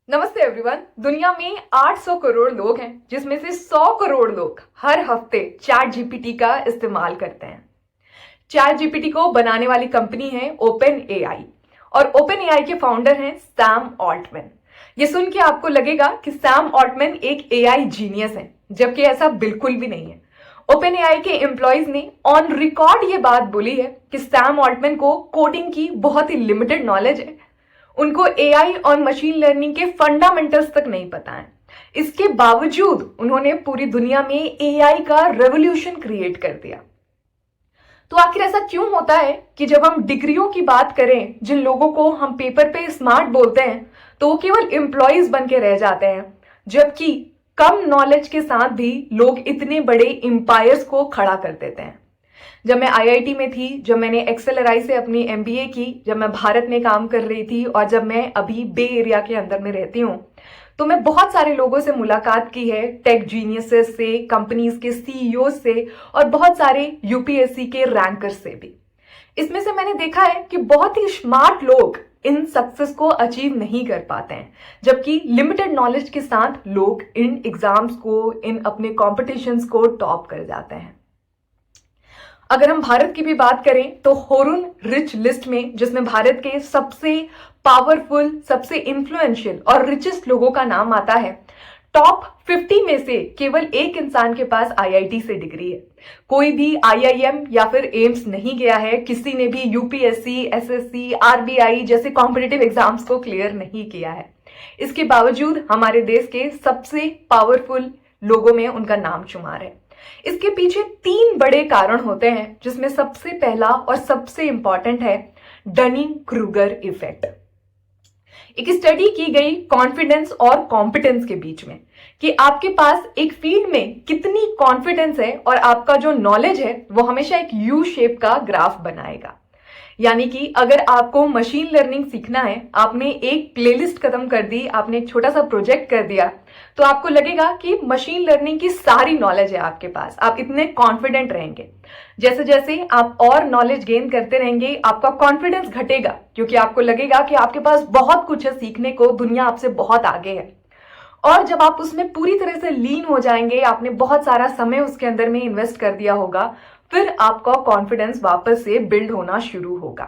नमस्ते एवरीवन। दुनिया में 800 करोड़ लोग हैं, जिसमें से 100 करोड़ लोग हर हफ्ते चैट जीपीटी का इस्तेमाल करते हैं। चैट जीपीटी को बनाने वाली कंपनी है ओपन एआई और ओपन एआई के फाउंडर हैं सैम ऑल्टमैन। ये सुन के आपको लगेगा कि सैम ऑल्टमैन एक एआई जीनियस है, जबकि ऐसा बिल्कुल भी नहीं है। ओपन एआई के एम्प्लॉयज ने ऑन रिकॉर्ड ये बात बोली है कि सैम ऑल्टमैन को कोडिंग की बहुत ही लिमिटेड नॉलेज है। उनको एआई और मशीन लर्निंग के फंडामेंटल्स तक नहीं पता है। इसके बावजूद उन्होंने पूरी दुनिया में एआई का रेवोल्यूशन क्रिएट कर दिया। तो आखिर ऐसा क्यों होता है कि जब हम डिग्रियों की बात करें, जिन लोगों को हम पेपर पे स्मार्ट बोलते हैं, तो वो केवल एम्प्लॉयज बन के रह जाते हैं, जबकि कम नॉलेज के साथ भी लोग इतने बड़े एम्पायर्स को खड़ा कर देते हैं। जब मैं आईआईटी में थी, जब मैंने एक्सेलराई से अपनी एमबीए की, जब मैं भारत में काम कर रही थी और जब मैं अभी बे एरिया के अंदर में रहती हूँ, तो मैं बहुत सारे लोगों से मुलाकात की है, टेक जीनियसेस से, कंपनीज के सीईओ से और बहुत सारे यूपीएससी के रैंकर्स से भी। इसमें से मैंने देखा है कि बहुत ही स्मार्ट लोग इन सक्सेस को अचीव नहीं कर पाते हैं, जबकि लिमिटेड नॉलेज के साथ लोग इन एग्जाम्स को, इन अपने कॉम्पिटिशन्स को टॉप कर जाते हैं। अगर हम भारत की भी बात करें तो होरून रिच लिस्ट में, जिसमें भारत के सबसे पावरफुल, सबसे इन्फ्लुएंशियल और रिचेस्ट लोगों का नाम आता है, टॉप 50 में से केवल एक इंसान के पास आईआईटी से डिग्री है। कोई भी आईआईएम या फिर एम्स नहीं गया है, किसी ने भी यूपीएससी, एसएससी, आरबीआई जैसे कॉम्पिटिटिव एग्जाम्स को क्लियर नहीं किया है। इसके बावजूद हमारे देश के सबसे पावरफुल लोगों में उनका नाम शुमार है। इसके पीछे 3 बड़े कारण होते हैं, जिसमें सबसे पहला और सबसे इंपॉर्टेंट है डनिंग क्रूगर इफेक्ट। एक स्टडी की गई कॉन्फिडेंस और कॉम्पिटेंस के बीच में कि आपके पास एक फील्ड में कितनी कॉन्फिडेंस है, और आपका जो नॉलेज है वो हमेशा एक यू शेप का ग्राफ बनाएगा। यानी कि अगर आपको मशीन लर्निंग सीखना है, आपने एक प्लेलिस्ट खत्म कर दी, आपने एक छोटा सा प्रोजेक्ट कर दिया, तो आपको लगेगा कि मशीन लर्निंग की सारी नॉलेज है आपके पास, आप इतने कॉन्फिडेंट रहेंगे। जैसे जैसे आप और नॉलेज गेन करते रहेंगे, आपका कॉन्फिडेंस घटेगा, क्योंकि आपको लगेगा कि आपके पास बहुत कुछ है सीखने को, दुनिया आपसे बहुत आगे है। और जब आप उसमें पूरी तरह से लीन हो जाएंगे, आपने बहुत सारा समय उसके अंदर में इन्वेस्ट कर दिया होगा, फिर आपका कॉन्फिडेंस वापस से बिल्ड होना शुरू होगा।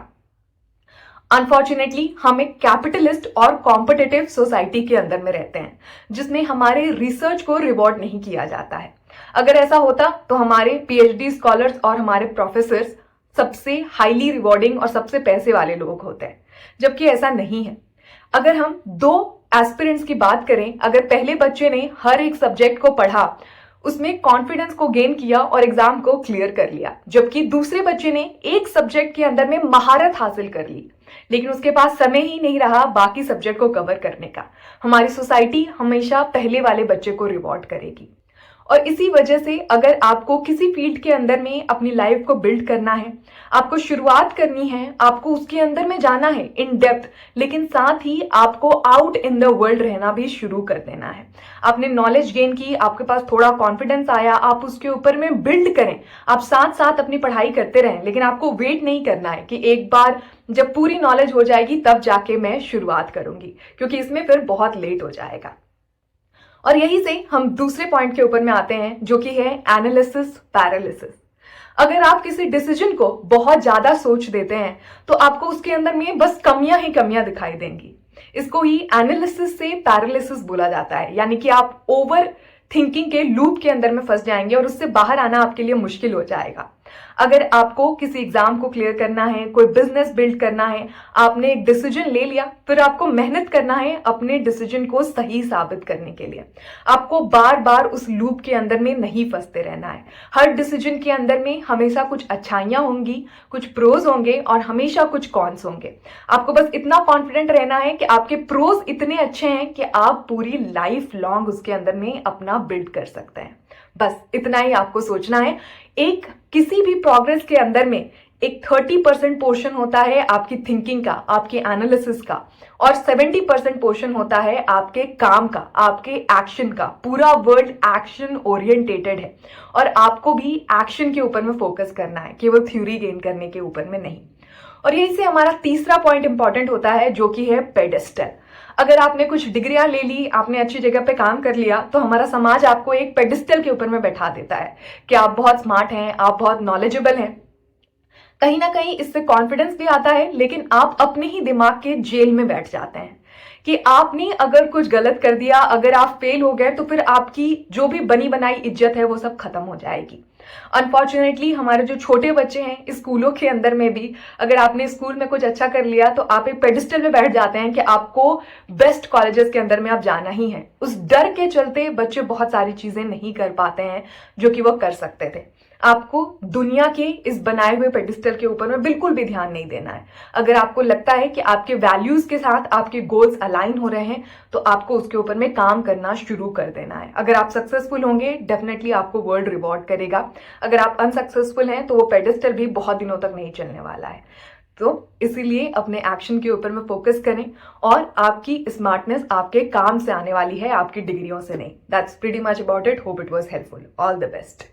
अनफॉर्चुनेटली हम एक कैपिटलिस्ट और कॉम्पिटिटिव सोसाइटी के अंदर में रहते हैं, जिसमें हमारे रिसर्च को रिवॉर्ड नहीं किया जाता है। अगर ऐसा होता तो हमारे पीएचडी स्कॉलर्स और हमारे प्रोफेसर्स सबसे हाईली रिवॉर्डिंग और सबसे पैसे वाले लोग होते हैं, जबकि ऐसा नहीं है। अगर हम 2 एस्पिरेंट्स की बात करें, अगर पहले बच्चे ने हर एक सब्जेक्ट को पढ़ा, उसमें कॉन्फिडेंस को गेन किया और एग्जाम को क्लियर कर लिया, जबकि दूसरे बच्चे ने एक सब्जेक्ट के अंदर में महारत हासिल कर ली, लेकिन उसके पास समय ही नहीं रहा बाकी सब्जेक्ट को कवर करने का, हमारी सोसाइटी हमेशा पहले वाले बच्चे को रिवॉर्ड करेगी। और इसी वजह से अगर आपको किसी फील्ड के अंदर में अपनी लाइफ को बिल्ड करना है, आपको शुरुआत करनी है, आपको उसके अंदर में जाना है इन डेप्थ, लेकिन साथ ही आपको आउट इन द वर्ल्ड रहना भी शुरू कर देना है। आपने नॉलेज गेन की, आपके पास थोड़ा कॉन्फिडेंस आया, आप उसके ऊपर में बिल्ड करें, आप साथ साथ अपनी पढ़ाई करते रहें, लेकिन आपको वेट नहीं करना है कि एक बार जब पूरी नॉलेज हो जाएगी तब जाके मैं शुरुआत करूंगी, क्योंकि इसमें फिर बहुत लेट हो जाएगा। और यहीं से हम दूसरे पॉइंट के ऊपर में आते हैं, जो कि है एनालिसिस पैरालिसिस। अगर आप किसी डिसीजन को बहुत ज्यादा सोच देते हैं, तो आपको उसके अंदर में बस कमियां ही कमियां दिखाई देंगी। इसको ही एनालिसिस से पैरालिसिस बोला जाता है, यानी कि आप ओवर थिंकिंग के लूप के अंदर में फंस जाएंगे और उससे बाहर आना आपके लिए मुश्किल हो जाएगा। अगर आपको किसी एग्जाम को क्लियर करना है, कोई बिजनेस बिल्ड करना है, आपने एक डिसीजन ले लिया, फिर आपको मेहनत करना है अपने डिसीजन को सही साबित करने के लिए। आपको बार बार उस लूप के अंदर में नहीं फंसते रहना है। हर डिसीजन के अंदर में हमेशा कुछ अच्छाइयां होंगी, कुछ प्रोज होंगे और हमेशा कुछ कॉन्स होंगे। आपको बस इतना कॉन्फिडेंट रहना है कि आपके प्रोज इतने अच्छे हैं कि आप पूरी लाइफ लॉन्ग उसके अंदर में अपना बिल्ड कर सकते हैं। बस इतना ही आपको सोचना है। एक किसी भी प्रोग्रेस के अंदर में एक 30% पोर्शन होता है आपकी थिंकिंग का, आपके एनालिसिस का, और 70% पोर्शन होता है आपके काम का, आपके एक्शन का। पूरा वर्ल्ड एक्शन ओरिएंटेटेड है और आपको भी एक्शन के ऊपर में फोकस करना है, केवल थ्योरी गेन करने के ऊपर में नहीं। और यहीं से हमारा तीसरा पॉइंट इंपॉर्टेंट होता है, जो कि है पेडेस्टल। अगर आपने कुछ डिग्रियां ले ली, आपने अच्छी जगह पे काम कर लिया, तो हमारा समाज आपको एक पेडिस्टल के ऊपर में बैठा देता है कि आप बहुत स्मार्ट हैं, आप बहुत नॉलेजेबल हैं। कहीं ना कहीं इससे कॉन्फिडेंस भी आता है, लेकिन आप अपने ही दिमाग के जेल में बैठ जाते हैं कि आपने अगर कुछ गलत कर दिया, अगर आप फेल हो गए, तो फिर आपकी जो भी बनी बनाई इज्जत है वो सब खत्म हो जाएगी। अनफॉर्चुनेटली हमारे जो छोटे बच्चे हैं स्कूलों के अंदर में भी, अगर आपने स्कूल में कुछ अच्छा कर लिया तो आप एक पेडिस्टल में बैठ जाते हैं कि आपको बेस्ट कॉलेजेस के अंदर में आप जाना ही है। उस डर के चलते बच्चे बहुत सारी चीजें नहीं कर पाते हैं जो कि वो कर सकते थे। आपको दुनिया के इस बनाए हुए पेडिस्टल के ऊपर में बिल्कुल भी ध्यान नहीं देना है। अगर आपको लगता है कि आपके वैल्यूज के साथ आपके गोल्स अलाइन हो रहे हैं, तो आपको उसके ऊपर में काम करना शुरू कर देना है। अगर आप सक्सेसफुल होंगे, डेफिनेटली आपको वर्ल्ड रिवॉर्ड करेगा। अगर आप अनसक्सेसफुल हैं तो वो पेडिस्टल भी बहुत दिनों तक नहीं चलने वाला है। तो इसीलिए अपने एक्शन के ऊपर में फोकस करें, और आपकी स्मार्टनेस आपके काम से आने वाली है, आपकी डिग्रियों से नहीं। That's pretty much about it. Hope it was helpful. All the best.